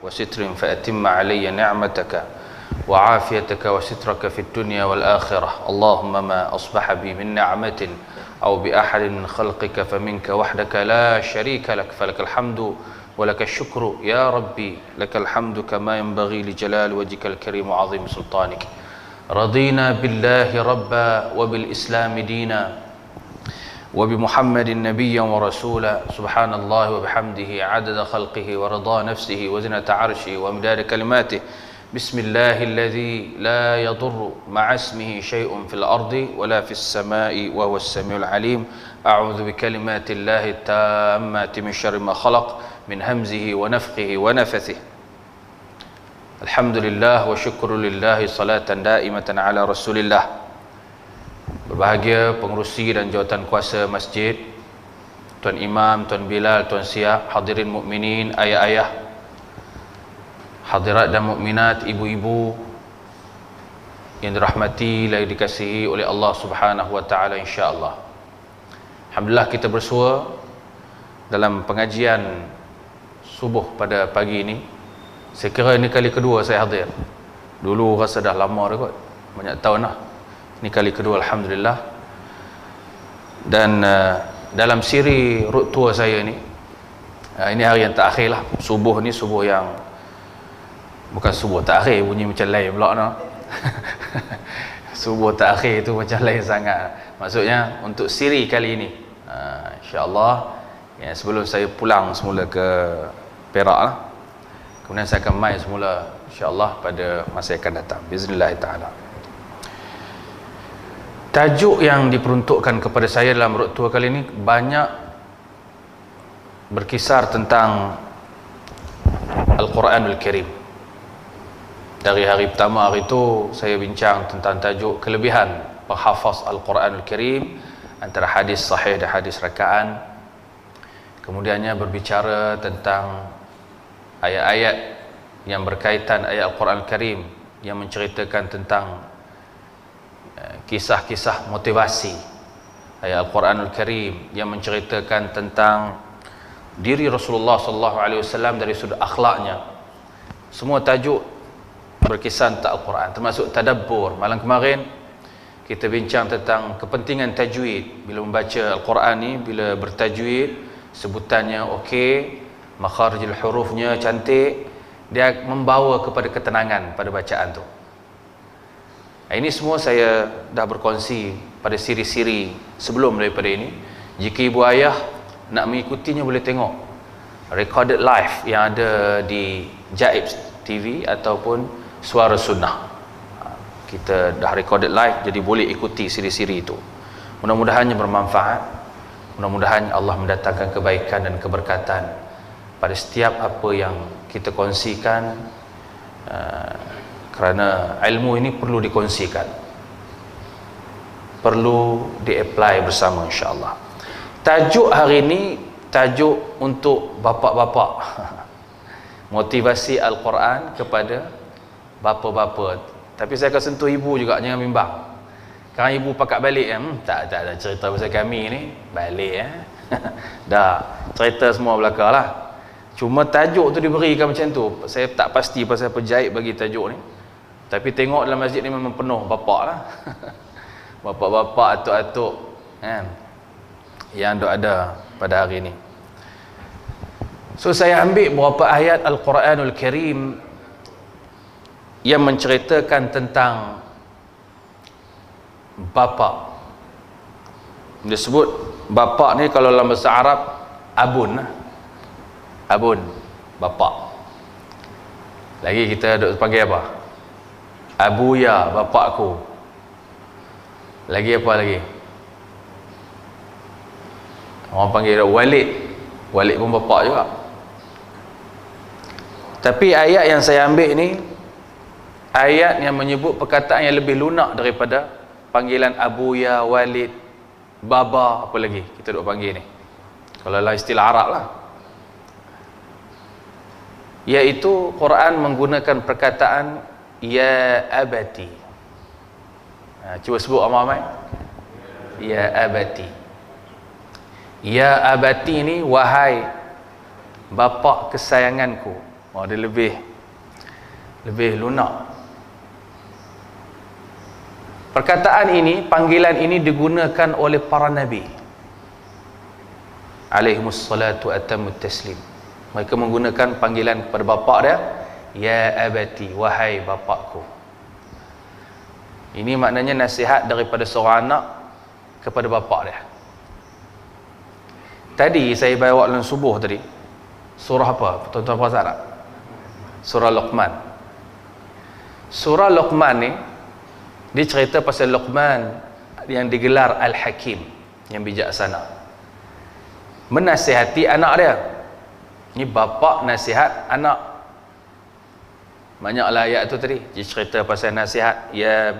وستر فأتم علي نعمتك وعافيتك وسترك في الدنيا والآخرة. اللهم ما أصبح بي من نعمة أو بأحد من خلقك فمنك وحدك لا شريك لك، فلك الحمد ولك الشكر يا ربي، لك الحمد كما ينبغي لجلال وجهك الكريم وعظيم سلطانك. رضينا بالله ربا وبالإسلام دينا وبمحمد نبيا ورسولا. سبحان الله وبحمده عدد خلقه ورضا نفسه وزنة عرشه ومداد كلماته. بسم الله الذي لا يضر مع اسمه شيء في الأرض ولا في السماء وهو السميع العليم. أعوذ بكلمات الله التامات من شر ما خلق من همزه ونفخه ونفثه. الحمد لله وشكر لله صلاة دائمة على رسول الله. Berbahagia pengerusi dan jawatan kuasa masjid, Tuan Imam, Tuan Bilal, Tuan Siap, hadirin mukminin, ayah-ayah, hadirat dan mukminat, ibu-ibu yang dirahmati dan dikasihi oleh Allah Subhanahu wa taala, insya-Allah. Alhamdulillah kita bersua dalam pengajian subuh pada pagi ini. Saya kira ini kali kedua saya hadir. Dulu rasa dah lama dah kot, banyak tahun dah. Ini kali kedua, alhamdulillah. Dan dalam siri rut tua saya ni, ini hari yang terakhir lah. Subuh ni subuh yang bukan subuh terakhir, bunyi macam lain pula no. Subuh terakhir tu macam lain sangat. Maksudnya untuk siri kali ini, insya-Allah, ya, sebelum saya pulang semula ke Perak lah. Kemudian saya akan mai semula insya-Allah pada masa yang akan datang, biiznillah taala. Tajuk yang diperuntukkan kepada saya dalam rut tua kali ini banyak berkisar tentang Al-Quranul Karim. Dari hari pertama hari itu saya bincang tentang tajuk kelebihan penghafaz Al-Quranul Karim, antara hadis sahih dan hadis rakaan. Kemudiannya berbicara tentang ayat-ayat yang berkaitan, ayat Al-Quranul Karim yang menceritakan tentang kisah-kisah motivasi, ayat Al-Quranul Karim yang menceritakan tentang diri Rasulullah sallallahu alaihi wasallam dari sudut akhlaknya. Semua tajuk berkisar tentang Al-Quran, termasuk tadabbur. Malam kemarin kita bincang tentang kepentingan tajwid. Bila membaca Al-Quran ni, bila bertajwid, sebutannya okey, makharijul hurufnya cantik, dia membawa kepada ketenangan pada bacaan tu. Ini semua saya dah berkongsi pada siri-siri sebelum daripada ini. Jika ibu ayah nak mengikutinya, boleh tengok recorded live yang ada di Jaib TV ataupun Suara Sunnah. Kita dah recorded live, jadi boleh ikuti siri-siri itu. Mudah-mudahannya bermanfaat. Mudah-mudahan Allah mendatangkan kebaikan dan keberkatan pada setiap apa yang kita kongsikan, kerana ilmu ini perlu dikongsikan, perlu di-apply bersama, insya-Allah. Tajuk hari ini tajuk untuk bapa-bapa. Motivasi Al-Quran kepada bapa-bapa. Tapi saya akan sentuh ibu juga, jangan bimbang. Kalau ibu pakat balik tak ada cerita pasal kami ni, balik dah cerita semua belakang lah. Cuma tajuk tu diberikan macam tu. Saya tak pasti pasal penjahit bagi tajuk ni, tapi tengok dalam masjid ni memang penuh bapak lah. Bapak-bapak, atuk-atuk kan, yang ada pada hari ni. So saya ambil beberapa ayat Al-Quranul Karim yang menceritakan tentang bapa. Dia sebut bapa ni kalau dalam bahasa Arab abun lah. Abun, bapa. Lagi kita duk panggil apa? Abuya, bapakku. Lagi apa lagi? Orang panggil walid. Walid pun bapak juga. Tapi ayat yang saya ambil ni ayat yang menyebut perkataan yang lebih lunak daripada panggilan abuya, walid, baba, apa lagi kita duk panggil ni. Kalau lah istilah Arab lah. Iaitu Quran menggunakan perkataan ya abati. Cuba sebut Ahmad. Ya abati. Ya abati ni wahai bapa kesayanganku. Oh, dia lebih lunak. Perkataan ini, panggilan ini digunakan oleh para nabi alaihimus salatu atammut taslim. Mereka menggunakan panggilan kepada bapa dia, ya abati, wahai bapakku. Ini maknanya nasihat daripada seorang anak kepada bapa dia. Tadi saya bawa dalam subuh tadi, surah apa? Tuan-tuan perasan tak? Surah Luqman. Surah Luqman ni dia cerita pasal Luqman yang digelar Al-Hakim, yang bijaksana, menasihati anak dia. Ni bapa nasihat anak. Banyaklah ayat tu tadi dia cerita pasal nasihat, ya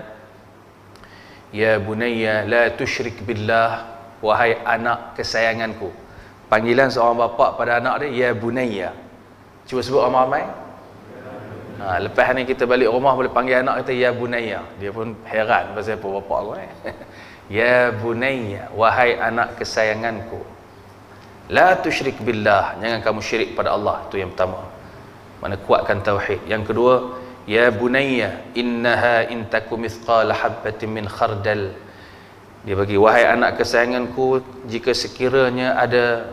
bunayya la tusyrik billah, wahai anak kesayanganku. Panggilan seorang bapa pada anak dia, ya bunayya. Cuba sebut ramai-ramai. Lepas ni kita balik rumah boleh panggil anak kita ya bunayya. Dia pun heran pasal apa bapak aku ni. Ya bunayya, wahai anak kesayanganku. La tusyrik billah, jangan kamu syirik pada Allah. Itu yang pertama. Mana kuatkan tauhid. Yang kedua, ya bunayya innaha in taku mithqala habbatin min khardal. Dia bagi, wahai anak kesayanganku, jika sekiranya ada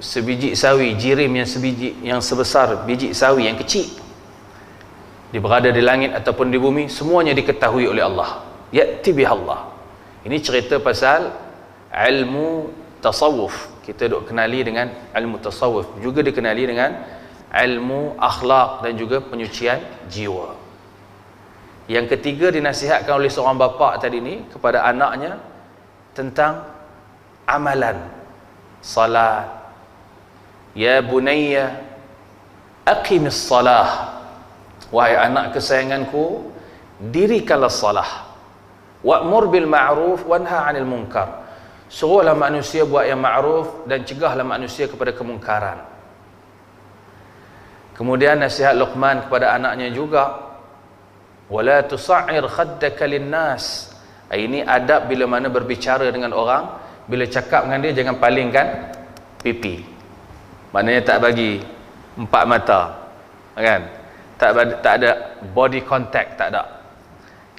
sebiji sawi, jirim yang sebesar biji sawi yang kecil, dia berada di langit ataupun di bumi, semuanya diketahui oleh Allah. Ya'ti bihallah. Ini cerita pasal ilmu tasawuf. Kita duk kenali dengan ilmu tasawuf, juga dikenali dengan ilmu akhlak dan juga penyucian jiwa. Yang ketiga dinasihatkan oleh seorang bapa tadi ni kepada anaknya tentang amalan salat. Ya bunayya aqimis salah, wahai anak kesayanganku, dirikanlah salah. Wa'mur bil ma'ruf wanha 'anil munkar, suruhlah manusia buat yang ma'ruf dan cegahlah manusia kepada kemungkaran. Kemudian nasihat Luqman kepada anaknya juga, wala tusa'ir khaddaka linnas. Ini adab bila mana berbicara dengan orang, bila cakap dengan dia jangan palingkan pipi. Maknanya tak bagi empat mata, kan? Tak ada body contact, tak ada.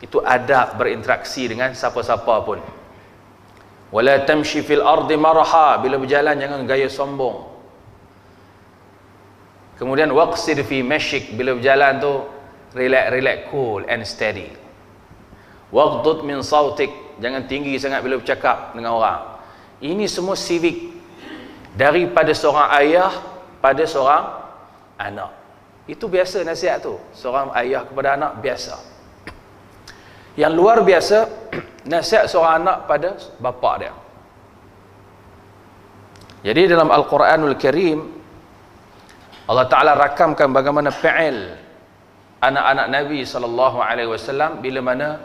Itu adab berinteraksi dengan siapa-siapa pun. Wala tamshi fil ardi maraha, bila berjalan jangan gaya sombong. Kemudian waqsid fi mashik, bila berjalan tu relax, cool and steady. Waghdud min sautik, jangan tinggi sangat bila bercakap dengan orang. Ini semua civic daripada seorang ayah pada seorang anak. Itu biasa nasihat tu, seorang ayah kepada anak biasa. Yang luar biasa nasihat seorang anak pada bapa dia. Jadi dalam Al-Quranul Karim Allah Ta'ala rakamkan bagaimana fi'il anak-anak Nabi SAW bila mana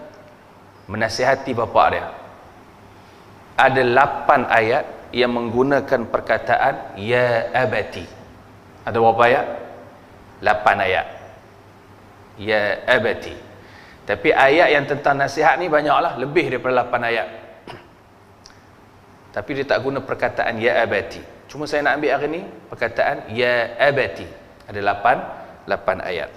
menasihati bapa dia. Ada 8 ayat yang menggunakan perkataan ya abati. Ada berapa ayat? 8 ayat. Ya abati. Tapi ayat yang tentang nasihat ni banyaklah, lebih daripada 8 ayat. Tapi dia tak guna perkataan ya abati. Cuma saya nak ambil hari ni perkataan ya abati. Ada 8 ayat.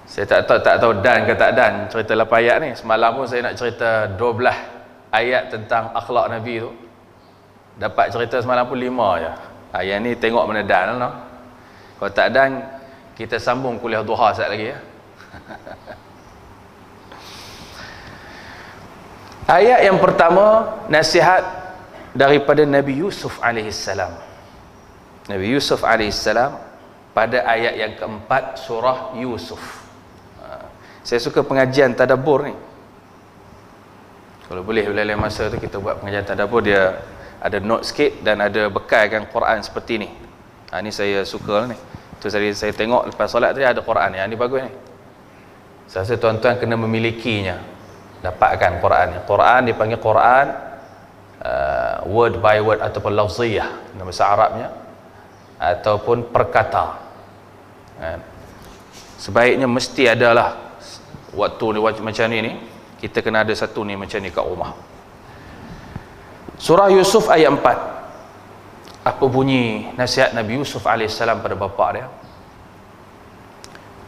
Saya tak tahu dan ke tak dan cerita 8 ayat ni. Semalam pun saya nak cerita 12 ayat tentang akhlak Nabi tu. Dapat cerita semalam pun 5 je. Yang ni tengok mana dan lah. Kalau tak dan, kita sambung kuliah duha sekejap lagi ya. Ayat yang pertama, nasihat daripada Nabi Yusuf AS. Nabi Yusuf AS pada ayat yang keempat surah Yusuf. Saya suka pengajian tadabbur ni. Kalau boleh bila lain masa tu kita buat pengajian tadabbur, dia ada note sikit dan ada bekalkan Quran seperti ni. Ni saya suka lah ni. Tu saya tengok lepas solat tadi ada Quran ni. Ni bagus ni. Saya rasa tuan-tuan kena memilikinya. Dapatkan Quran ni. Quran dipanggil Quran word by word ataupun lafziyah dalam bahasa Arabnya, ataupun perkata. Sebaiknya mesti adalah waktu ni macam ni kita kena ada satu ni macam ni kat rumah. Surah Yusuf ayat 4. Apa bunyi nasihat Nabi Yusuf AS pada bapa dia?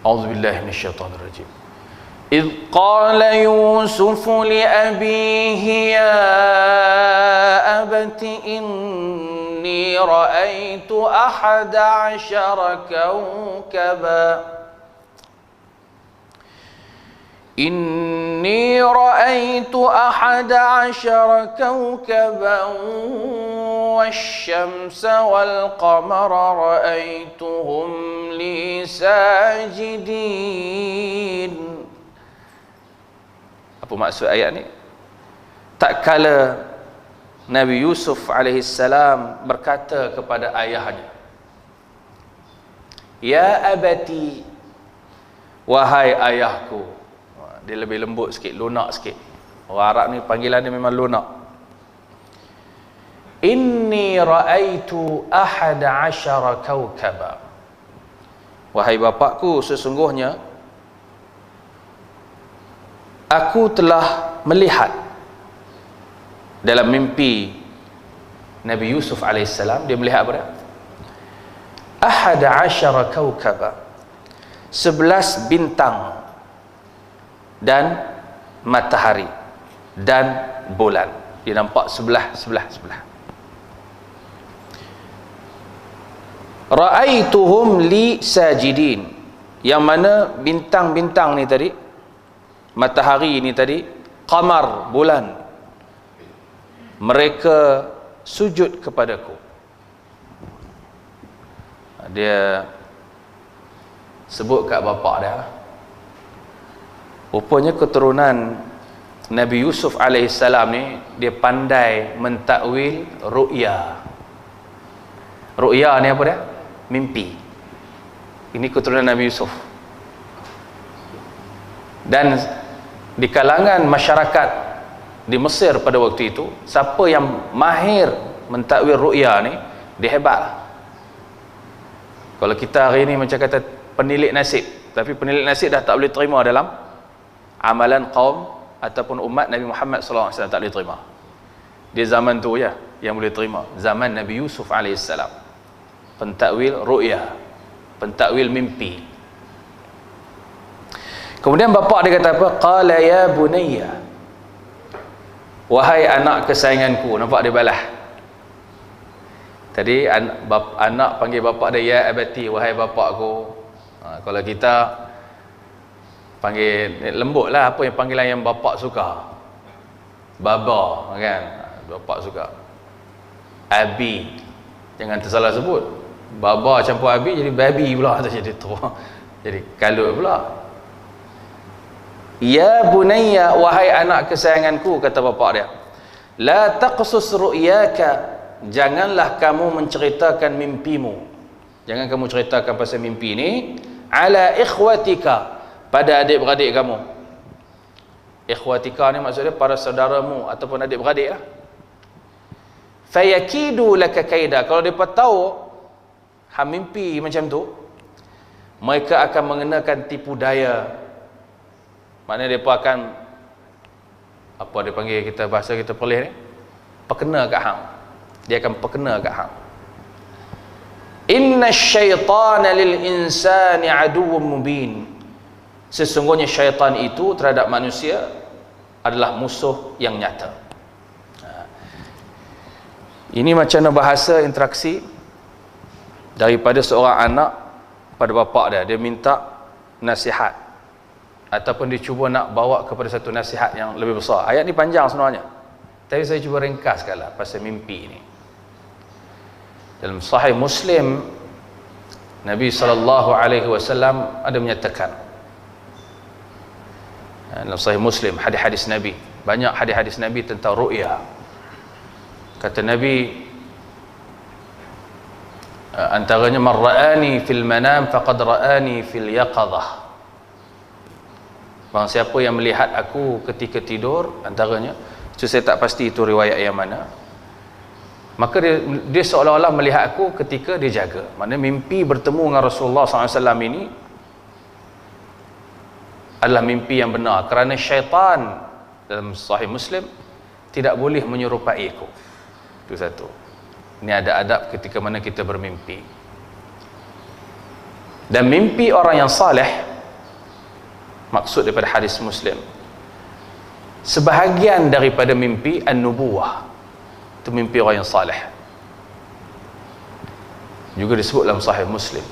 A'udzubillahi minasyaitonirrajim. إذ قال يوسف لأبيه يا أبت إني رأيت 11 كوكبا إني رأيت 11 كوكبا والشمس والقمر رأيتهم لي ساجدين. Apa maksud ayat ni? Tak kala Nabi Yusuf alaihissalam berkata kepada ayahnya, Ya abati, wahai ayahku. Dia lebih lembut sikit, lunak sikit. Orang Arab ni panggilan dia memang lunak. Inni ra'aitu 11 kawkaba. Wahai bapakku, sesungguhnya aku telah melihat dalam mimpi Nabi Yusuf alaihissalam. Dia melihat apa dia? 11 kawkaba, 11 bintang dan matahari dan bulan. Dia nampak sebelah. Ra'aituhum li sajidin. Yang mana bintang-bintang ni tadi, matahari ni tadi, qamar, bulan, mereka sujud kepadaku. Dia sebut kat bapak dia, rupanya keturunan Nabi Yusuf alaihissalam ni, dia pandai mentakwil ru'ya. Ru'ya ni apa dia? Mimpi. Ini keturunan Nabi Yusuf. Dan di kalangan masyarakat di Mesir pada waktu itu, siapa yang mahir mentakwil ru'ya ni, dia hebat. Kalau kita hari ni macam kata penilik nasib, tapi penilik nasib dah tak boleh terima dalam amalan kaum ataupun umat Nabi Muhammad SAW, tak boleh terima. Dia zaman tu ya yang boleh terima, zaman Nabi Yusuf alaihissalam. Pentakwil ru'ya, pentakwil mimpi. Kemudian bapa dia kata apa? Qala ya bunayya, wahai anak kesayanganku. Nampak dia balas. Tadi anak panggil bapa dia ya abati, wahai bapakku. Kalau kita panggil lembut lah, apa yang panggilan yang bapak suka? Baba kan, bapak suka. Abi, jangan tersalah sebut. Baba campur abi jadi babi pula, jadi tu. Jadi kalut pula. Ya bunayya, wahai anak kesayanganku, kata bapak dia, la taqsus ru'yaka, janganlah kamu menceritakan mimpimu, jangan kamu ceritakan pasal mimpi ni, ala ikhwatika, pada adik-beradik kamu. Ikhwatika ni maksudnya para saudaramu ataupun adik-beradik lah. Fayakidu laka kaida, kalau mereka tahu mimpi macam tu, mereka akan mengenakan tipu daya. Maknanya mereka akan, apa dia panggil, kita bahasa kita perlis ni, perkena kat hang. Dia akan perkena kat hang. Inna syaitana lil insani aduwwun mubin, sesungguhnya syaitan itu terhadap manusia adalah musuh yang nyata. Ini macam bahasa interaksi daripada seorang anak pada bapa dia. Dia minta nasihat ataupun dia cuba nak bawa kepada satu nasihat yang lebih besar. Ayat ni panjang sebenarnya, tapi saya cuba ringkaskanlah pasal mimpi ni. Dalam Sahih Muslim, Nabi SAW ada menyatakan, dalam Sahih Muslim, hadis-hadis Nabi, banyak hadis-hadis Nabi tentang ru'ya. Kata Nabi, antaranya, man ra'ani fil manam faqad ra'ani fil yaqadhah. Barang siapa yang melihat aku ketika tidur, antaranya, so saya tak pasti itu riwayat yang mana, maka dia seolah-olah melihat aku ketika dia jaga. Maknanya mimpi bertemu dengan Rasulullah SAW ini adalah mimpi yang benar, kerana syaitan dalam Sahih Muslim tidak boleh menyerupai aku. Itu satu. Ini ada adab ketika mana kita bermimpi. Dan mimpi orang yang saleh, maksud daripada hadis Muslim, sebahagian daripada mimpi an-nubuwah, itu mimpi orang yang saleh. Juga disebut dalam Sahih Muslim,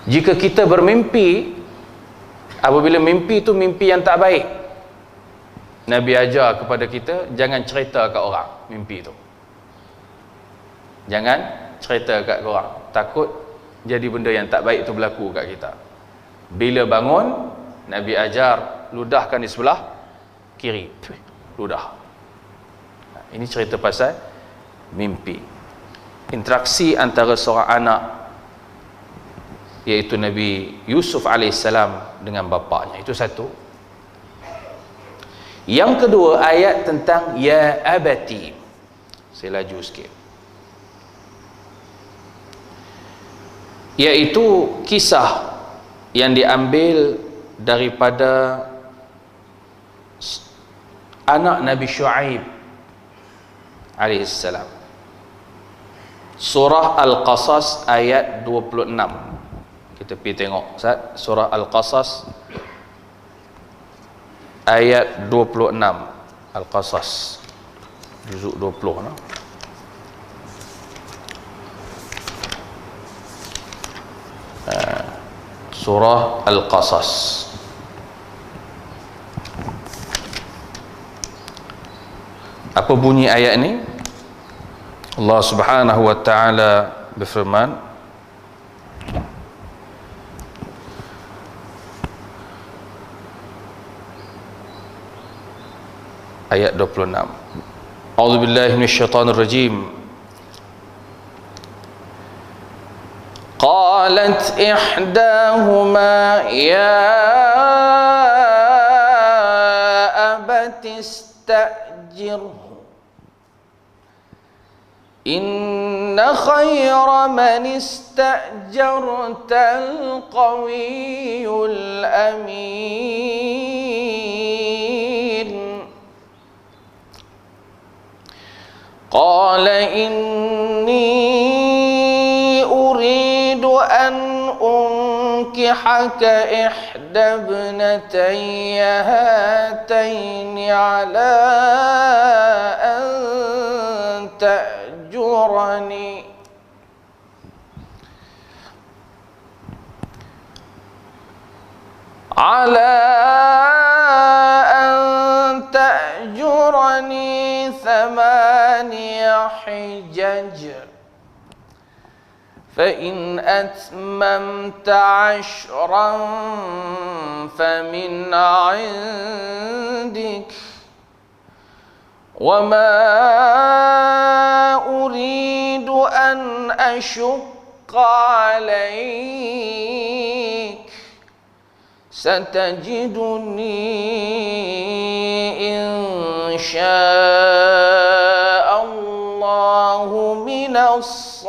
jika kita bermimpi, apabila mimpi itu mimpi yang tak baik, Nabi ajar kepada kita jangan cerita kat orang mimpi itu. Jangan cerita kat orang, takut jadi benda yang tak baik itu berlaku kat kita. Bila bangun, Nabi ajar ludahkan di sebelah kiri, ludah. Ini cerita pasal mimpi. Interaksi antara seorang anak, iaitu Nabi Yusuf AS dengan bapaknya, itu satu. Yang kedua, ayat tentang ya abati. Saya laju sikit, iaitu kisah yang diambil daripada anak Nabi Shu'aib alaihissalam. Surah Al-Qasas ayat 26. Kita pergi tengok Ustaz, surah Al-Qasas ayat 26. Al-Qasas juzuk 20 no? Surah Al-Qasas. Apa bunyi ayat ini? Allah Subhanahu wa taala berfirman, ayat 26. A'udzubillahi minasyaitonir rajim. قالت إحداهما يا أبت استأجره إن خير من استأجرت القوي الأمين قال إني أريد أن أنكحك إحدى ابنتي هاتين على أن تأجرني ثماني حجج فإن أتممت عشرا فمن عندك وما أريد أن أشق عليك ستجدني إن شاء الله من الصالحين.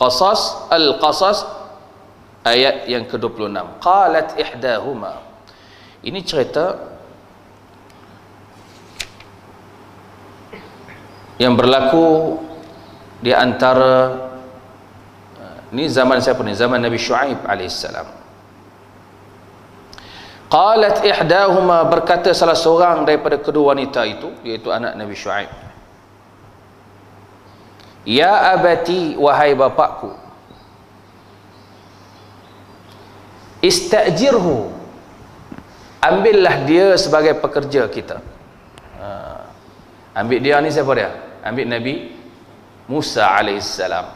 Al-Qasas ayat yang ke-26. Qalat ihdahuma. Ini cerita yang berlaku di antara, ini zaman siapa ni? Zaman Nabi Shu'aib alaihissalam. Qalat ihdahuma, berkata salah seorang daripada kedua wanita itu, iaitu anak Nabi Shu'aib, ya abati, wahai bapakku, istajirhu, ambillah dia sebagai pekerja kita. Ambil dia ni siapa dia? Ambil Nabi Musa alaihissalam.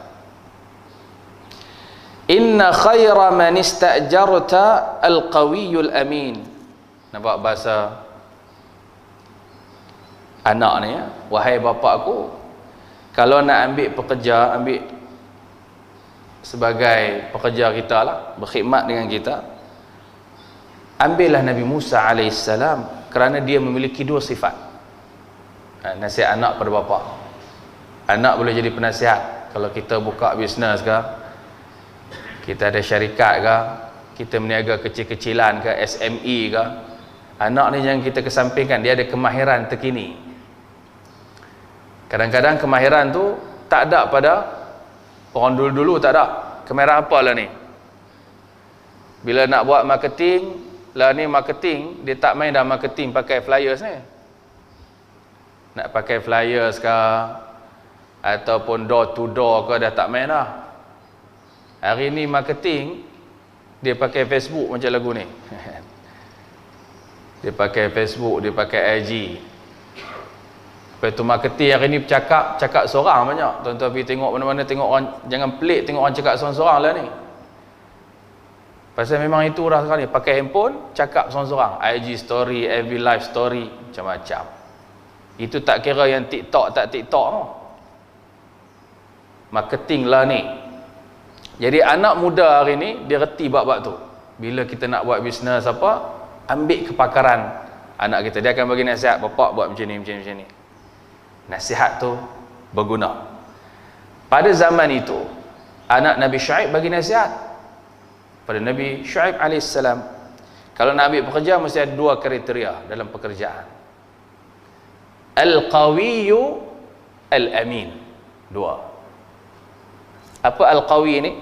Inna khaira man istajarta al-qawiyul amin. Nampak bahasa anak ni ya? Wahai bapakku, kalau nak ambil pekerja, ambil sebagai pekerja kita lah, berkhidmat dengan kita, ambillah Nabi Musa alaihissalam, kerana dia memiliki dua sifat. Nasihat anak pada bapa. Anak boleh jadi penasihat. Kalau kita buka bisnes ke, kita ada syarikat ke, kita meniaga kecil-kecilan ke, SME ke, Anak ni jangan kita kesampingkan, dia ada kemahiran terkini. Kadang-kadang kemahiran tu tak ada pada orang dulu-dulu, tak ada. Kemahiran apa lah ni? Bila nak buat marketing, lah ni marketing, dia tak main dah marketing pakai flyers ni. Nak pakai flyers ke, ataupun door to door ke, dah tak main dah. Hari ni marketing, dia pakai Facebook macam lagu ni. Dia pakai Facebook, dia pakai IG. Lepas tu marketing hari ni cakap seorang banyak. Tuan-tuan pergi tengok mana-mana, tengok orang, jangan pelik tengok orang cakap seorang-seorang lah ni. Pasal memang itu dah sekarang ni, pakai handphone, cakap seorang-seorang. IG story, FB live story, macam-macam. Itu tak kira yang TikTok, tak TikTok no. Marketing lah ni. Jadi anak muda hari ni, dia reti bab-bab tu. Bila kita nak buat bisnes apa, ambil kepakaran anak kita. Dia akan bagi nasihat, bapak buat macam ni, macam ni. Nasihat tu berguna. Pada zaman itu, anak Nabi Syuaib bagi nasihat pada Nabi Syuaib AS. Kalau nak ambil pekerja, mesti ada dua kriteria dalam pekerjaan. Al-Qawiyyu Al-Amin. Dua. Apa Al-Qawi ni?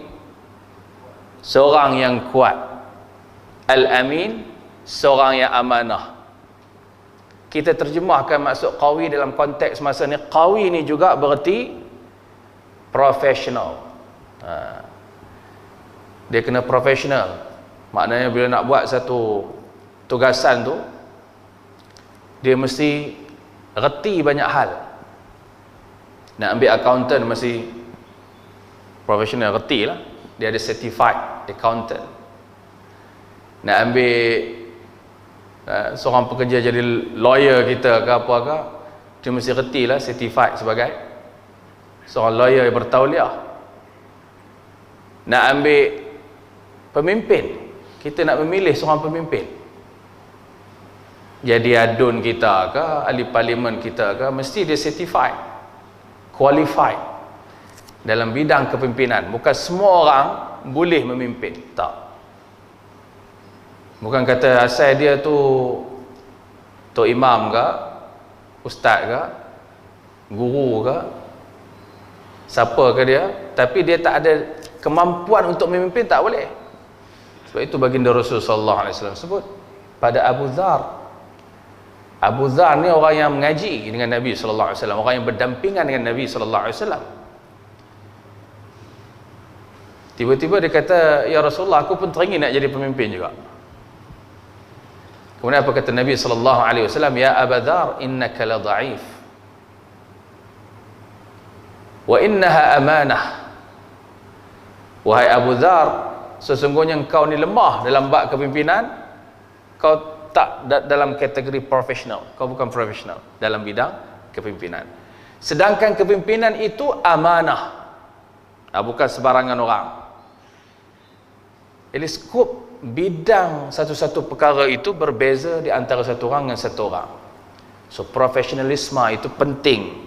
Seorang yang kuat. Al-Amin, seorang yang amanah. Kita terjemahkan maksud qawi dalam konteks masa ni. Qawi ni juga bererti profesional. Dia kena profesional. Maknanya bila nak buat satu tugasan tu, dia mesti reti banyak hal. Nak ambil accountant mesti profesional, reti lah. Dia ada certified accountant. Nak ambil seorang pekerja jadi lawyer kita ke apa ke, dia mesti reti lah, certified sebagai seorang lawyer yang bertauliah. Nak ambil pemimpin, kita nak memilih seorang pemimpin, jadi adun kita ke, ahli parlimen kita ke, mesti dia certified, qualified dalam bidang kepimpinan. Bukan semua orang boleh memimpin, tak. Bukan kata asal dia tu tok imam ke, ustaz ke, guru ke, siapa ke dia, tapi dia tak ada kemampuan untuk memimpin, tak boleh. Sebab itu baginda Rasul sallallahu alaihi wasallam sebut pada Abu Dzar. Abu Dzar ni orang yang mengaji dengan Nabi sallallahu alaihi wasallam, orang yang berdampingan dengan Nabi sallallahu alaihi wasallam. Tiba-tiba dia kata, "Ya Rasulullah, aku pun teringin nak jadi pemimpin juga." Kemudian apa kata Nabi sallallahu alaihi wasallam? "Ya Abu Dzar, innaka la dha'if. Wa innaha amanah." Wahai Abu Dzar, sesungguhnya engkau ni lemah dalam bab kepimpinan. Kau tak dalam kategori profesional. Kau bukan profesional dalam bidang kepimpinan. Sedangkan kepimpinan itu amanah. Bukan sebarangan orang. Jadi skop bidang satu-satu perkara itu berbeza di antara satu orang dengan satu orang. So profesionalisme itu penting.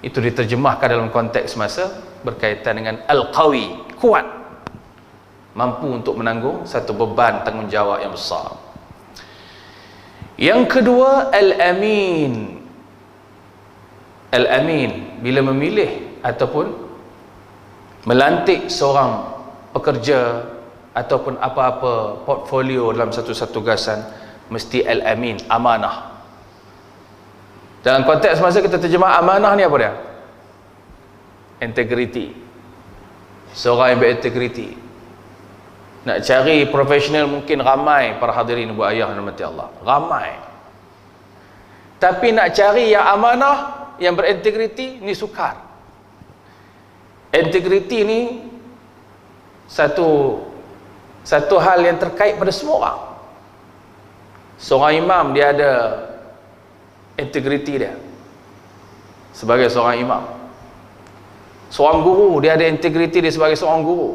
Itu diterjemahkan dalam konteks masa berkaitan dengan al-qawi, kuat, mampu untuk menanggung satu beban tanggungjawab yang besar. Yang kedua, al-amin. Al-amin, bila memilih ataupun melantik seorang pekerja ataupun apa-apa portfolio dalam satu-satu tugasan, mesti al-amin, amanah. Dalam konteks masa kita terjemah amanah ni apa dia? Integrity. Seorang yang berintegriti. Nak cari profesional mungkin ramai para hadirin ibu ayah dan mati Allah, ramai. Tapi nak cari yang amanah, yang berintegriti ni sukar. Integriti ni satu hal yang terkait pada semua orang. Seorang imam dia ada integriti dia sebagai seorang imam. Seorang guru dia ada integriti dia sebagai seorang guru.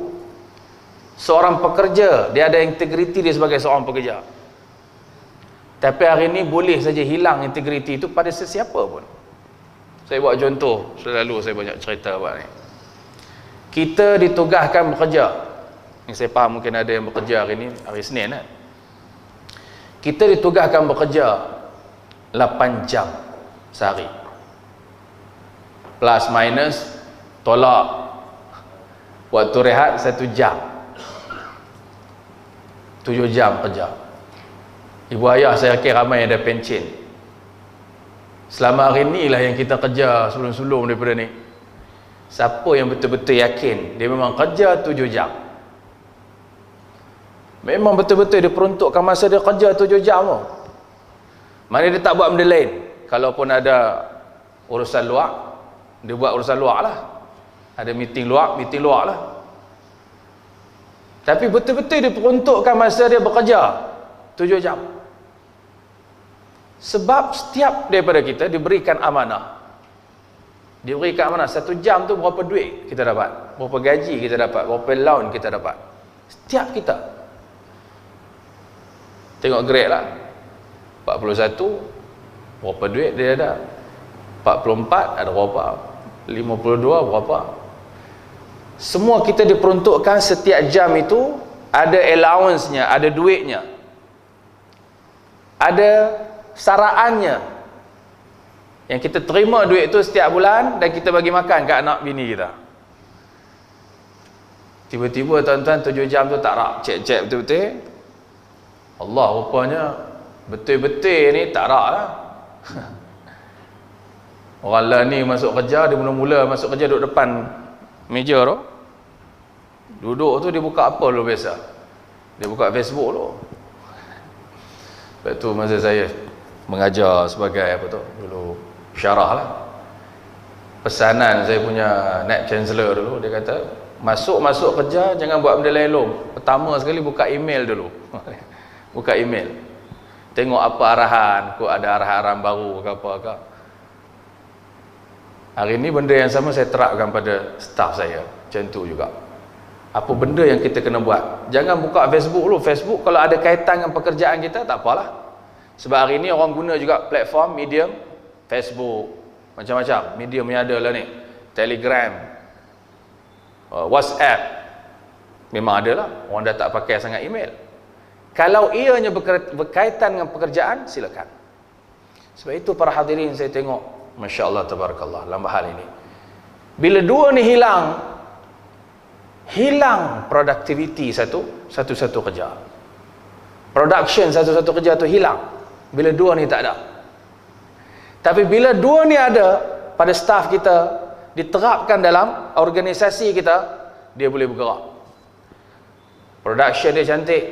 Seorang pekerja dia ada integriti dia sebagai seorang pekerja. Tapi hari ini boleh saja hilang integriti itu pada sesiapa pun. Saya buat contoh, selalu saya banyak cerita buat ni. Kita ditugaskan bekerja. Yang saya faham mungkin ada yang bekerja hari ini, hari Senin kan. Kita ditugaskan bekerja 8 jam sehari. Plus minus, tolak waktu rehat 1 jam. 7 jam kerja. Ibu ayah saya kira ramai ada pencen. Selama hari ni lah yang kita kerja sulung-sulung daripada ni. Siapa yang betul-betul yakin dia memang kerja 7 jam, memang betul-betul dia peruntukkan masa dia kerja 7 jam tu. Mana dia tak buat benda lain. Kalaupun ada urusan luar, dia buat urusan luar lah. Ada meeting luar lah. Tapi betul-betul dia peruntukkan masa dia bekerja 7 jam. Sebab setiap daripada kita diberikan amanah. Diberikan amanah. 1 jam tu berapa duit kita dapat, berapa gaji kita dapat, berapa loan kita dapat. Setiap kita. Tengok grade lah. 41 berapa duit dia ada, 44 ada berapa, 52 berapa. Semua kita diperuntukkan setiap jam itu ada allowance-nya, ada duitnya, ada saraannya. Yang kita terima duit itu setiap bulan dan kita bagi makan kat anak bini kita. Tiba-tiba tuan-tuan 7 jam tu tak rak, cek-cek betul-betul. Allah rupanya betul-betul ni tak rak lah. Orang lah ni masuk kerja, dia mula-mula masuk kerja duduk depan meja tu. Duduk tu dia buka apa dulu biasa? Dia buka Facebook tu. Lepas tu masa saya mengajar sebagai apa tu dulu, syarah lah, pesanan saya punya naib chancellor dulu, dia kata masuk kerja jangan buat benda lain dulu. Pertama sekali buka email dulu. Buka email, tengok apa arahan, kok ada arahan baru ke apa ke. Hari ni benda yang sama saya terapkan pada staff saya, macam tu juga. Apa benda yang kita kena buat, jangan buka Facebook dulu. Facebook kalau ada kaitan dengan pekerjaan kita tak apalah. Sebab hari ni orang guna juga platform medium, Facebook, macam-macam medium yang ada lah ni, Telegram, WhatsApp, memang ada lah. Orang dah tak pakai sangat email. Kalau ianya berkaitan dengan pekerjaan, silakan. Sebab itu para hadirin saya tengok, Masya Allah, Tabarakallah, dalam hal ini bila dua ni hilang productivity satu kerja, production satu kerja tu hilang bila dua ni tak ada. Tapi bila dua ni ada pada staff kita, diterapkan dalam organisasi kita, dia boleh bergerak, production dia cantik.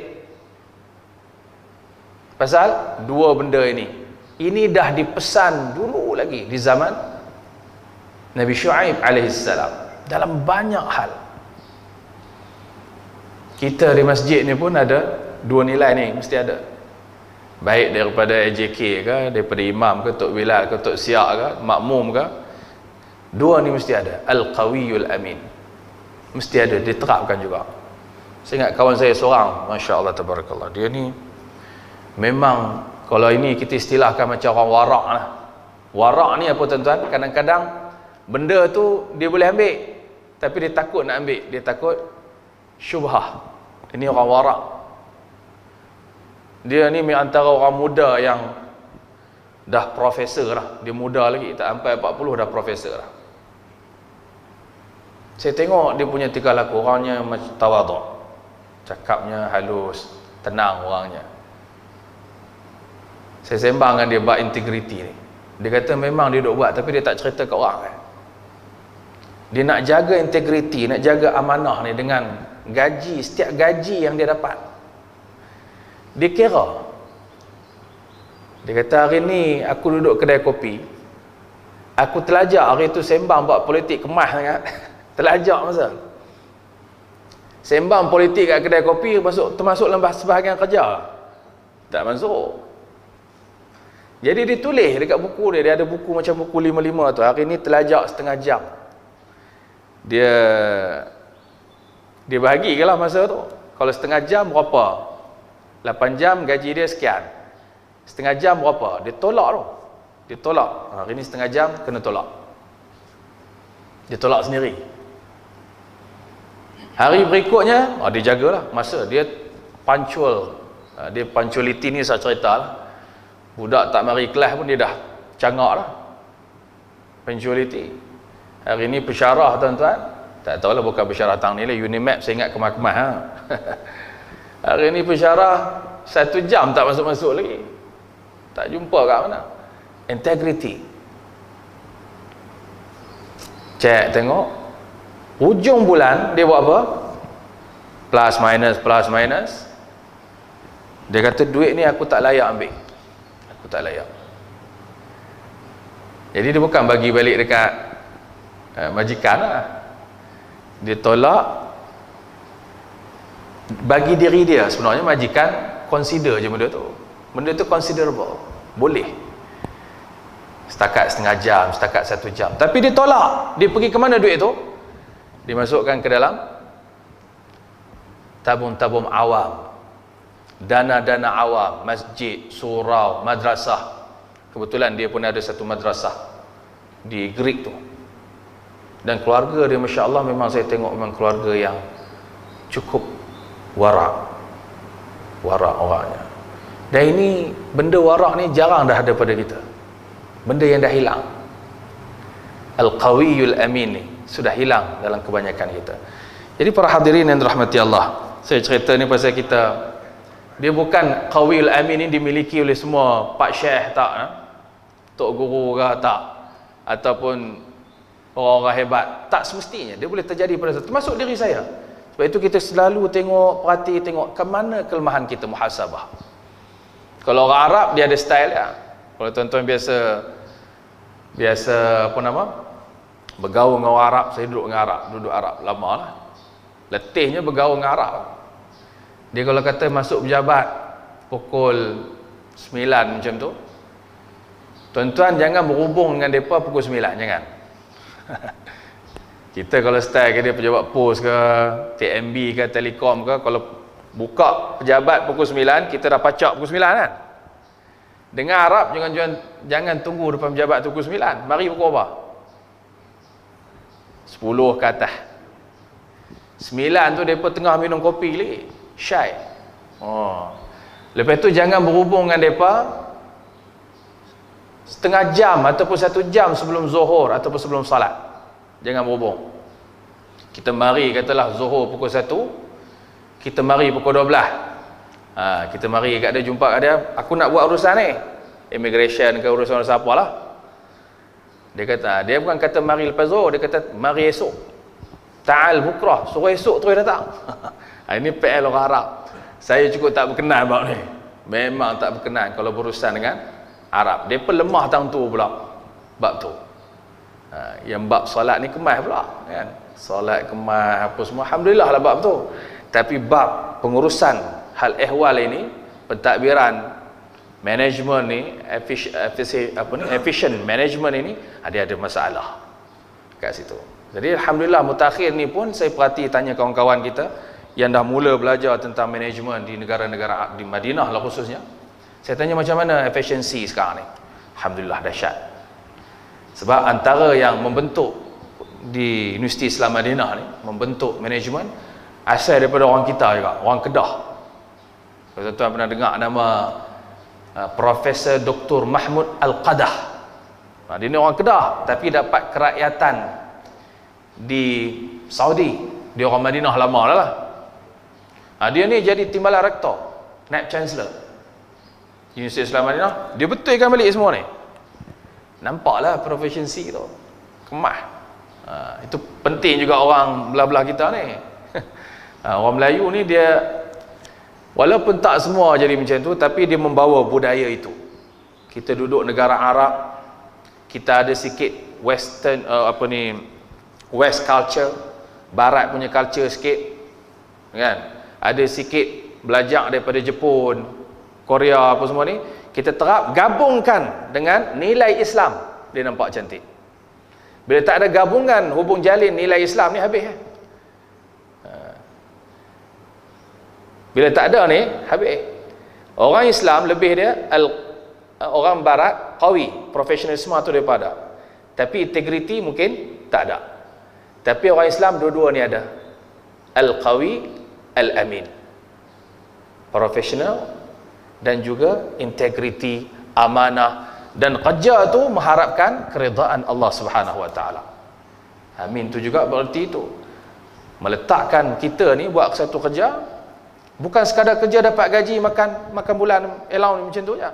Pasal dua benda ini dah dipesan dulu lagi di zaman Nabi Syuaib alaihissalam dalam banyak hal. Kita di masjid ni pun ada dua nilai ni, mesti ada. Baik daripada AJK ke, daripada imam ke, Tok Bilal ke, Tok Siak ke, makmum ke, dua ni mesti ada. Al-Qawiyul Amin, mesti ada, diterapkan juga. Saya ingat kawan saya seorang, Masya Allah, Tabarakallah, dia ni memang, kalau ini kita istilahkan macam orang warak lah. Warak ni apa tuan-tuan? Kadang-kadang benda tu dia boleh ambil, tapi dia takut nak ambil, dia takut syubhah. Ini orang warak. Dia ni antara orang muda yang dah profesor lah. Dia muda lagi, tak sampai 40 dah profesor lah. Saya tengok dia punya tingkah laku, orangnya macam tawaduk, cakapnya halus, tenang orangnya. Saya sembang dengan dia bab integriti ni. Dia kata memang dia duk buat, tapi dia tak cerita ke orang kan. Dia nak jaga integriti, nak jaga amanah ni dengan gaji, setiap gaji yang dia dapat, dia kira. Dia kata hari ni aku duduk kedai kopi, aku telajak hari tu sembang buat politik kemas sangat. Telajak masa sembang politik kat kedai kopi, termasuk dalam sebahagian kerja tak masuk. Jadi dia tulis dekat buku dia, dia ada buku macam buku 55 tu, hari ni telajak setengah jam. Dia bahagikanlah masa tu. Kalau setengah jam berapa? 8 jam gaji dia sekian. Setengah jam berapa? Dia tolak tu. Dia tolak. Hari ni setengah jam kena tolak. Dia tolak sendiri. Hari berikutnya dia jagalah masa. Dia punctual Dia punctuality ni saya cerita lah. Budak tak mari kelas pun dia dah cangak lah. Punctuality. Hari ni pesyarah tuan-tuan. Tak tahulah bukan pesyarah tang ni lah. Unimap saya ingat kemas-kemas ha. Hari ni pesyarah 1 jam tak masuk-masuk lagi. Tak jumpa kat mana. Integrity. Cek tengok. Hujung bulan dia buat apa? Plus minus. Dia kata duit ni aku tak layak ambil. Aku tak layak. Jadi dia bukan bagi balik dekat majikan lah. Dia tolak bagi diri dia. Sebenarnya majikan consider je benda tu. Benda tu considerable. Boleh. Setakat setengah jam, setakat 1 jam. Tapi dia tolak. Dia pergi ke mana duit tu? Dimasukkan ke dalam tabung-tabung awam. Dana-dana awam. Masjid, surau, madrasah. Kebetulan dia pun ada satu madrasah di Greek tu. Dan keluarga dia, Masya Allah, memang saya tengok memang keluarga yang cukup warak orangnya. Dan ini benda warak ni jarang dah ada pada kita. Benda yang dah hilang. Al-Qawiyul Amin ni sudah hilang dalam kebanyakan kita. Jadi para hadirin yang dirahmati Allah, saya cerita ni pasal kita, dia bukan Qawiyul Amin ni dimiliki oleh semua pak syekh tak, tok guru ke tak, ataupun orang-orang hebat. Tak semestinya. Dia boleh terjadi pada saya, termasuk diri saya. Sebab itu kita selalu tengok ke mana kelemahan kita, muhasabah. Kalau orang Arab dia ada style dia. Kalau tuan-tuan biasa apa nama, bergaul dengan orang Arab, saya duduk Arab lama lah. Letihnya bergaul dengan Arab. Dia kalau kata masuk pejabat pukul 9 macam tu, tuan-tuan jangan berhubung dengan mereka pukul 9, jangan. Kita kalau style ke dia pejabat pos ke, TMB ke, Telekom ke, kalau buka pejabat pukul 9, kita dah pacak pukul 9 kan. Dengan Arab jangan tunggu depan pejabat pukul 9. Mari pukul apa? 10 ke atas. 9 tu mereka tengah minum kopi lagi, syai. Lepas tu jangan berhubung dengan mereka setengah jam ataupun 1 jam sebelum zuhur ataupun sebelum salat. Jangan berhubung. Kita mari katalah zuhur pukul 1, kita mari pukul 12. Kita mari kat dia, jumpa kat dia, aku nak buat urusan ni, immigration ke urusan apalah. Dia kata, dia bukan kata mari lepas zuhur, dia kata mari esok. Ta'al bukrah, suruh esok terus datang. Ini PL orang Arab. Saya cukup tak berkenan bab ni. Memang tak berkenan kalau berurusan dengan Arab. Dia pun lemah tang tu pula bab tu. Yang bab solat ni kemas pula kan. Solat kemas apa semua, alhamdulillah lah bab tu. Tapi bab pengurusan hal ehwal ini, pentadbiran, management ni, efficient management ini, dia ada masalah kat situ. Jadi alhamdulillah mutakhir ni pun saya perhati tanya kawan-kawan kita yang dah mula belajar tentang management di negara-negara di Madinah lah khususnya. Saya tanya macam mana efficiency sekarang ni. Alhamdulillah dahsyat. Sebab antara yang membentuk di Universiti Islam Madinah ni, membentuk management, asal daripada orang kita juga, orang Kedah. Kalau tuan-tuan pernah dengar nama Profesor Dr. Mahmud Al-Qadah. Dia ni orang Kedah tapi dapat kerakyatan di Saudi. Dia orang Madinah lama lah. Dia ni jadi timbalan rektor, naib chancellor Universiti Islam Madinah. Dia betulkan balik semua ni. Nampaklah proficiency tu kemas. Itu penting juga orang belah-belah kita ni. Orang Melayu ni dia walaupun tak semua jadi macam tu, tapi dia membawa budaya itu. Kita duduk negara Arab, kita ada sikit western west culture, barat punya culture sikit kan. Ada sikit belajar daripada Jepun, Korea apa semua ni, kita terap gabungkan dengan nilai Islam, dia nampak cantik. Bila tak ada gabungan, hubung jalin nilai Islam ni habis. Bila tak ada ni habis. Orang Islam lebih dia orang barat qawi, profesionalisme tu daripada. Tapi integriti mungkin tak ada. Tapi orang Islam dua-dua ni ada. Al-qawi, al-amin. Professional, dan juga integriti, amanah, dan kerja tu mengharapkan keridaan Allah Subhanahu Wa Taala. Amin tu juga berarti itu meletakkan kita ni buat satu kerja, bukan sekadar kerja dapat gaji, makan bulan allowance macam tu je,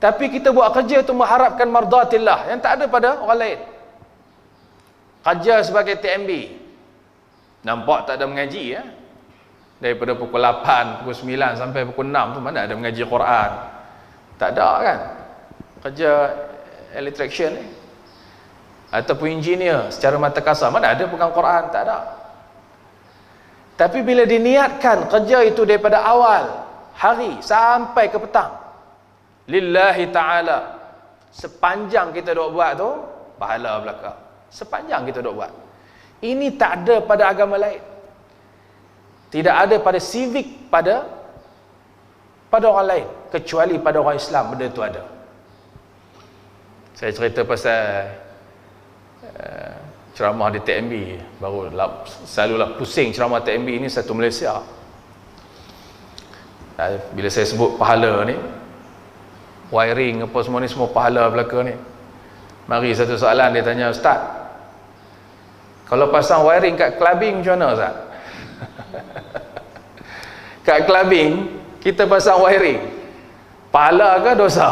tapi kita buat kerja tu mengharapkan mardatillah yang tak ada pada orang lain. Kerja sebagai TMB, nampak tak ada mengaji ya. Daripada pukul 8, pukul 9 sampai pukul 6 tu mana ada mengaji Quran? Tak ada kan? Kerja electrician ni ataupun engineer secara mata kasar, mana ada pegang Quran? Tak ada. Tapi bila diniatkan kerja itu daripada awal hari sampai ke petang lillahi ta'ala, sepanjang kita duk buat tu pahala belaka. Sepanjang kita duk buat. Ini tak ada pada agama lain. Tidak ada pada civic pada orang lain kecuali pada orang Islam benda tu ada. Saya cerita pasal ceramah di TMB, baru selalulah pusing ceramah TMB ini satu Malaysia. Bila saya sebut pahala ni, wiring apa semua ni, semua pahala belaka ni. Mari satu soalan dia tanya, Ustaz, kalau pasang wiring kat clubbing macam mana Ustaz? Kat clubbing kita pasang wiring, pahala ke dosa?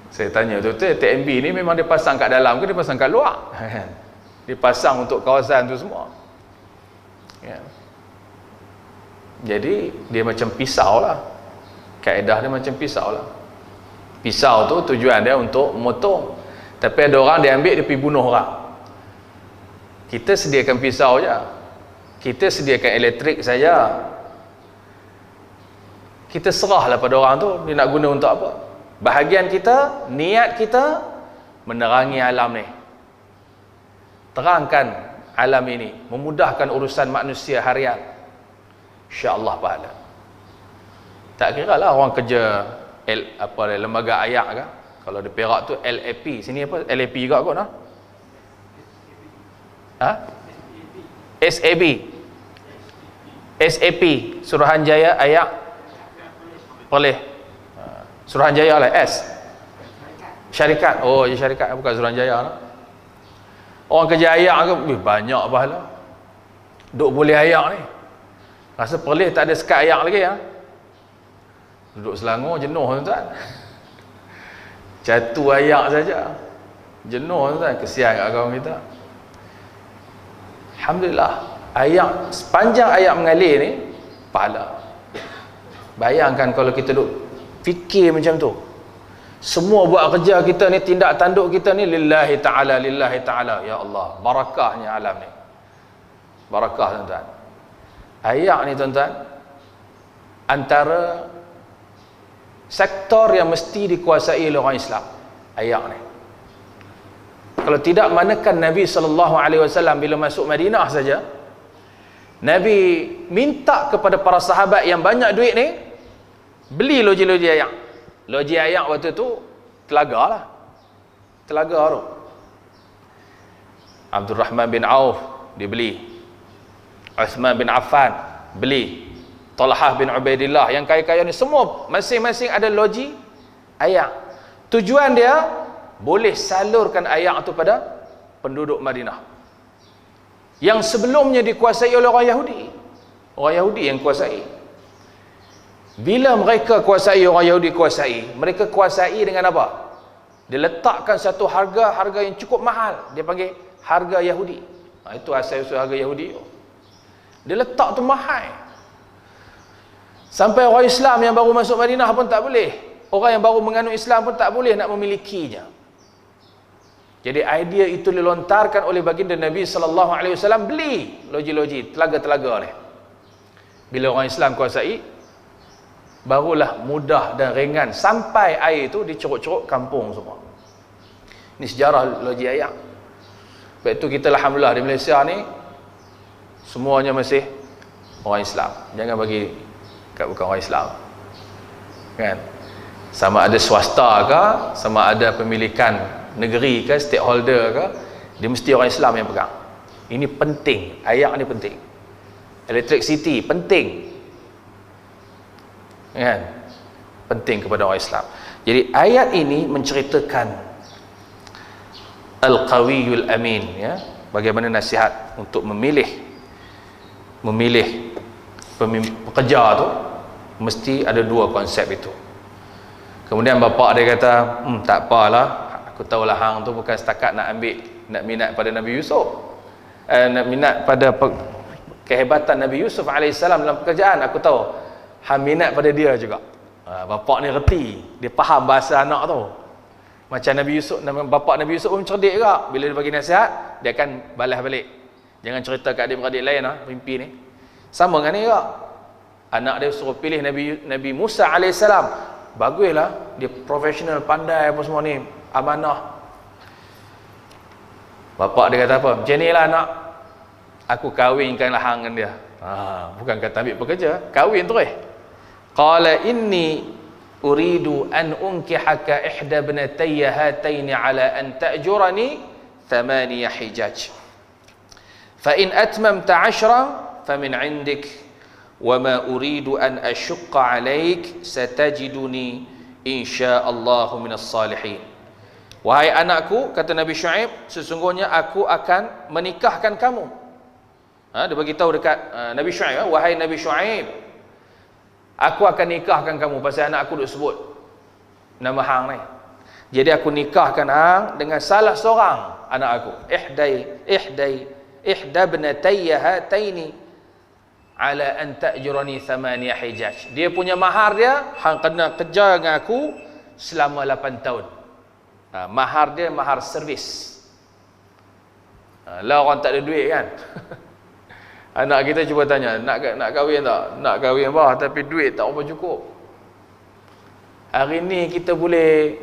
Saya tanya tu, TMB ni memang dia pasang kat dalam ke dia pasang kat luar? Dia pasang untuk kawasan tu semua ya. Jadi dia macam pisau lah, kaedah dia macam pisau lah. Pisau tu tujuan dia untuk memotong, tapi ada orang dia ambil dia pergi bunuh orang. Kita sediakan pisau je, kita sediakan elektrik saja, kita serahlah pada orang tu dia nak guna untuk apa. Bahagian kita, niat kita menerangi alam ni, terangkan alam ini, memudahkan urusan manusia harian, insya-Allah pahala. Tak kira lah orang kerja lembaga ayak ke, kalau di Perak tu LAP, sini apa LAP juga kot nah. SAP Suruhanjaya Ayak Perlis, Suruhanjaya lah, syarikat. Oh ya, syarikat bukan Suruhanjaya lah. Orang kerja ayak ke banyak pahala, duk boleh ayak ni. Rasa Perlis tak ada sekat ayak lagi ya. Duduk Selangor jenuh tuan, jatuh ayak saja jenuh tuan, kesian kat kawan kita. Alhamdulillah, ayak sepanjang ayak mengalir ni pahala. Bayangkan kalau kita duk fikir macam tu, semua buat kerja kita ni, tindak tanduk kita ni lillahi ta'ala, lillahi ta'ala. Ya Allah, barakahnya alam ni, barakah tuan-tuan. Ayak ni tuan-tuan antara sektor yang mesti dikuasai oleh orang Islam. Ayak ni, kalau tidak, manakan Nabi SAW bila masuk Madinah saja, Nabi minta kepada para sahabat yang banyak duit ni, beli loji-loji ayak. Loji ayak waktu tu telaga lah, telaga tu. Abdul Rahman bin Auf dibeli, Uthman bin Affan beli, Talhah bin Ubaidillah, yang kaya-kaya ni semua masing-masing ada loji ayak. Tujuan dia boleh salurkan ayak tu pada penduduk Madinah yang sebelumnya dikuasai oleh orang Yahudi. Orang Yahudi yang kuasai. Bila mereka kuasai, orang Yahudi kuasai, mereka kuasai dengan apa? Dia letakkan satu harga yang cukup mahal, dia panggil harga Yahudi. Itu asal-usul harga Yahudi. Dia letak tu mahal, sampai orang Islam yang baru masuk Madinah pun tak boleh, orang yang baru menganut Islam pun tak boleh nak memilikinya. Jadi idea itu dilontarkan oleh baginda Nabi SAW, beli loji-loji, telaga-telaga ni. Bila orang Islam kuasai, barulah mudah dan ringan sampai air itu diceruk-ceruk kampung semua. Ini sejarah loji ayak. Sebab itu kita alhamdulillah di Malaysia ni semuanya masih orang Islam. Jangan bagi kat bukan orang Islam, kan? Sama ada swasta ke, sama ada pemilikan negeri ke, stakeholder ke, dia mesti orang Islam yang pegang. Ini penting, ayak ni penting. Electricity penting. kan? Penting kepada orang Islam. Jadi ayat ini menceritakan Al-Qawiyul Amin, ya, bagaimana nasihat untuk memilih pekerja tu mesti ada dua konsep itu. Kemudian bapa dia kata, tak apalah, aku tahulah hang tu bukan setakat nak minat pada Nabi Yusuf, nak minat pada kehebatan Nabi Yusuf alaihissalam dalam pekerjaan. Aku tahu hang minat pada dia juga. Bapa ni reti, dia faham bahasa anak tu. Macam Nabi Yusuf, bapa Nabi Yusuf pun cerdik juga. Bila dia bagi nasihat, dia akan balas balik. Jangan cerita kat adik-beradik lain mimpi ni. Sama dengan ni juga. Anak dia suruh pilih Nabi Musa alaihissalam. Baguslah, dia profesional, pandai apa semua ni, amanah. Bapa dia kata apa? Macam ni lah nak, aku kahwinkanlah hang dengan dia. Bukan kata ambil pekerja, kahwin terus. Qala inni uridu an unkihaka ihda ibnatayya hataini ala an ta'jurani 8 hijaj. Fa in atmamta 10 famin 'indik wa ma uridu an ashqa 'alaik satajiduni insyaallah minas salihin. Wahai anakku, kata Nabi Syuaib, sesungguhnya aku akan menikahkan kamu. Dia bagi tahu dekat Nabi Syuaib, wahai Nabi Syuaib, aku akan nikahkan kamu. Pasal anak aku duk sebut nama hang ni. Jadi aku nikahkan hang dengan salah seorang anak aku. Ihda ibnatayya hataini ala an ta'jurani 8 hijaj. Dia punya mahar dia, hang kena kerja dengan aku selama 8 tahun. Mahar dia mahar servis. Lah orang tak ada duit kan. Anak kita cuba tanya, nak kahwin tak? Nak kahwin bah, tapi duit tak apa cukup. Hari ni kita boleh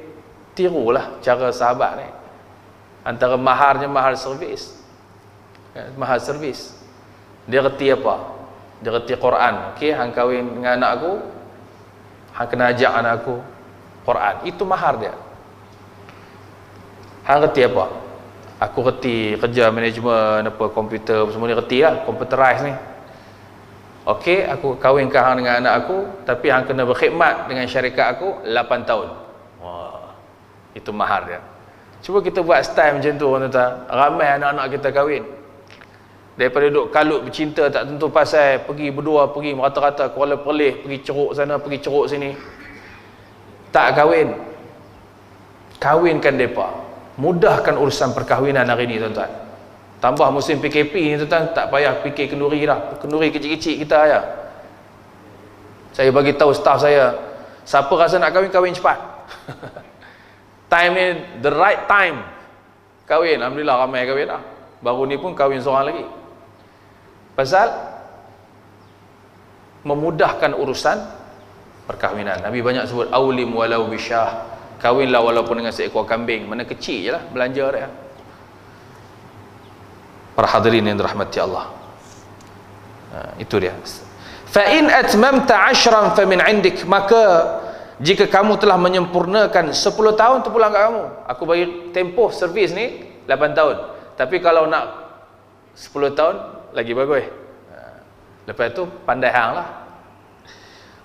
tirulah cara sahabat ni. Antara maharnya mahar servis. Mahar servis. Dia reti apa? Dia reti Quran. Okey, hang kahwin dengan anak aku, hang kena ajak anak aku Quran. Itu mahar dia. Hang reti apa? Aku reti kerja manajemen apa komputer semua ni, reti lah, computerize ni. Okey, aku kahwinkan hang dengan anak aku, tapi hang kena berkhidmat dengan syarikat aku 8 tahun. Wah, itu mahar dia. Cuba kita buat style macam tu, tuan-tuan. Ramai anak-anak kita kahwin. Daripada duduk kalut bercinta tak tentu pasal, pergi berdua, pergi merata-rata Kuala Perlis, pergi ceruk sana, pergi ceruk sini. Tak kahwin. Kahwinkan mereka. Mudahkan urusan perkahwinan hari ni, tuan-tuan. Tambah musim PKP ni, tuan-tuan, tak payah fikir kenduri dah. Kenduri kecil-kecil kita ya. Saya bagi tahu staf saya, siapa rasa nak kahwin, kahwin cepat. Time ni, the right time. Kahwin, alhamdulillah ramai kahwin lah. Baru ni pun kahwin seorang lagi. Pasal memudahkan urusan perkahwinan. Nabi banyak sebut aulim walau bisyah. Kahwinlah walaupun dengan seekor kambing. Mana kecil je lah belanja dia. Para hadirin yang dirahmati Allah, itu dia. Fa in atmamta 10 famin 'indik, maka jika kamu telah menyempurnakan 10 tahun, tu pulang kat kamu. Aku bagi tempoh servis ni 8 tahun. Tapi kalau nak 10 tahun lagi bagus. Lepas tu pandai hang lah.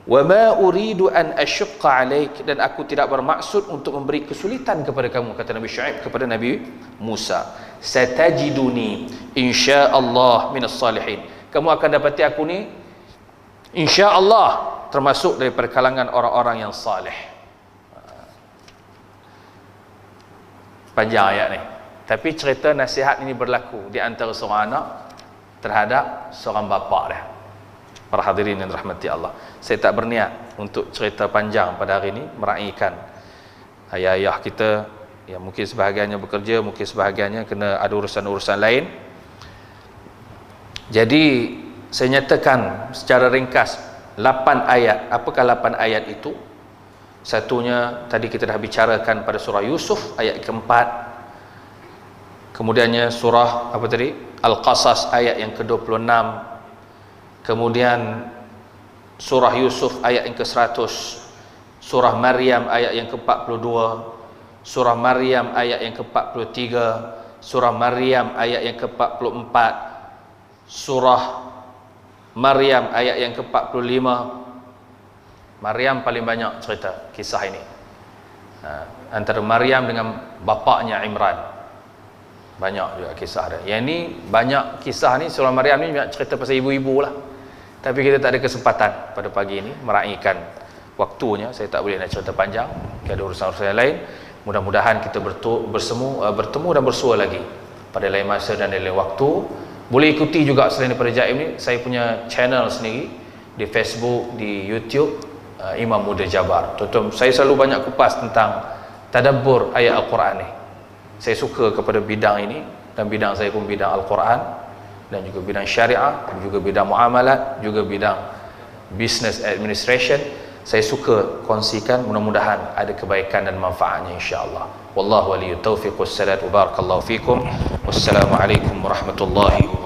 Wa ma uridu an ashqa 'alaik, dan aku tidak bermaksud untuk memberi kesulitan kepada kamu, kata Nabi Syuaib kepada Nabi Musa. Satajiduni insyaallah minas salihin. Kamu akan dapati aku ni insyaallah termasuk daripada kalangan orang-orang yang saleh. Panjang ayat ni. Tapi cerita nasihat ini berlaku di antara seorang anak terhadap seorang bapa dia. Para hadirin yang dirahmati Allah, saya tak berniat untuk cerita panjang pada hari ini, meraihkan ayah-ayah kita yang mungkin sebahagiannya bekerja, mungkin sebahagiannya kena ada urusan-urusan lain. Jadi saya nyatakan secara ringkas 8 ayat. Apakah 8 ayat itu? Satunya tadi kita dah bicarakan pada surah Yusuf ayat keempat. Kemudiannya surah apa tadi? Al-Qasas ayat yang ke-26. Kemudian surah Yusuf ayat yang ke-100, surah Maryam ayat yang ke-42, surah Maryam ayat yang ke-43, surah Maryam ayat yang ke-44, surah Maryam ayat yang ke-45, Maryam paling banyak cerita kisah ini. Antara Maryam dengan bapaknya Imran, banyak juga kisah dia. Yang ni banyak kisah ni, surah Maryam ni banyak cerita pasal ibu-ibu lah. Tapi kita tak ada kesempatan pada pagi ini meraihkan waktunya. Saya tak boleh nak cerita panjang, ada urusan-urusan yang lain. Mudah-mudahan kita bertemu dan bersua lagi pada lain masa dan lain waktu. Boleh ikuti juga selain daripada Jaim ni, saya punya channel sendiri di Facebook, di YouTube, Imam Muda Jabar. Tuan-tuan, saya selalu banyak kupas tentang tadabbur ayat Al-Quran ni. Saya suka kepada bidang ini, dan bidang saya pun bidang Al-Quran, dan juga bidang syariah, juga bidang muamalat, juga bidang business administration. Saya suka kongsikan, mudah-mudahan ada kebaikan dan manfaatnya insya-Allah. Wallahu waliyut taufiq wassalam, barakallahu fikum. Wassalamualaikum warahmatullahi wabarakatuh.